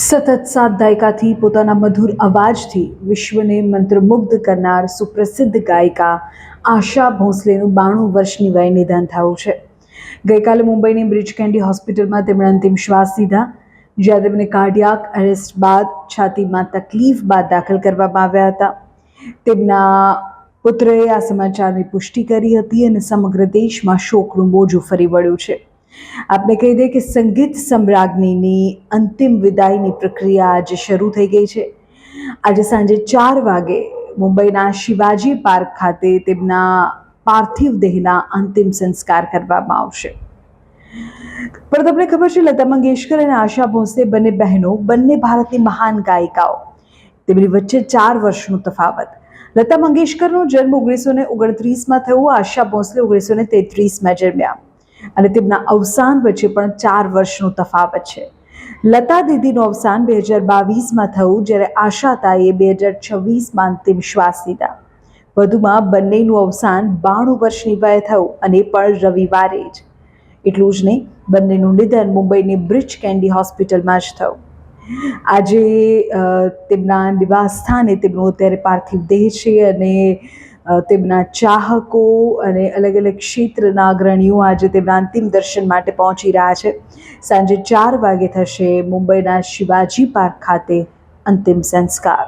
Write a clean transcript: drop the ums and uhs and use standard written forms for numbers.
સતત 7 દાયકાથી પોતાના મધુર અવાજથી વિશ્વને મંત્રમુગ્ધ કરનાર સુપ્રસિદ્ધ ગાયિકા આશા ભોંસલેનું 92 વર્ષની વયે નિધન થયું છે. ગઈકાલે મુંબઈની બ્રીચ કેન્ડી હોસ્પિટલમાં તેમણે અંતિમ શ્વાસ લીધા, જ્યાં તેમને કાર્ડિયાક અરેસ્ટ બાદ છાતીમાં તકલીફ બાદ દાખલ કરવામાં આવ્યા હતા. તેમના પુત્રએ આ સમાચારની પુષ્ટિ કરી હતી અને સમગ્ર દેશમાં શોકનું મોજું ફરી વળ્યું છે. આપને કહી દે કે સંગીત સમ્રાજ્ઞીની અંતિમ વિદાયની પ્રક્રિયા આજે શરૂ થઈ ગઈ છે. આજે સાંજે 4 વાગે મુંબઈના શિવાજી પાર્ક ખાતે તેમના પાર્થિવ દેહના અંતિમ સંસ્કાર કરવામાં આવશે. પણ તમને ખબર છે, લતા મંગેશકર અને આશા ભોંસલે બંને બહેનો, બંને ભારતની મહાન ગાયિકાઓ. તેમની વચ્ચે 4 વર્ષનો તફાવત. લતા મંગેશકરનો જન્મ 1929માં થયો, આશા ભોંસલે 1933માં જન્મ્યા અને તેમના અવસાન વચ્ચે પણ 4 વર્ષનો તફાવત છે. લતા દીદીનું અવસાન 2022માં થયું, જ્યારે આશા તાઈએ 2026માં અંતિમ શ્વાસ લીધા. વધુમાં બંનેનું અવસાન 92 વર્ષની વયે થયું અને એ પણ રવિવારે જ. એટલું જ નહીં, બંનેનું નિધન મુંબઈની બ્રીચ કેન્ડી હોસ્પિટલમાં જ થયું. આજે તેમના નિવાસ સ્થાને તેમનો અત્યારે પાર્થિવ દેહ છે અને તેમના ચાહકો અને અલગ અલગ ક્ષેત્રના અગ્રણીઓ આજે તેમના અંતિમ દર્શન માટે પહોંચી રહ્યા છે. સાંજે 4 વાગે થશે મુંબઈના શિવાજી પાર્ક ખાતે અંતિમ સંસ્કાર.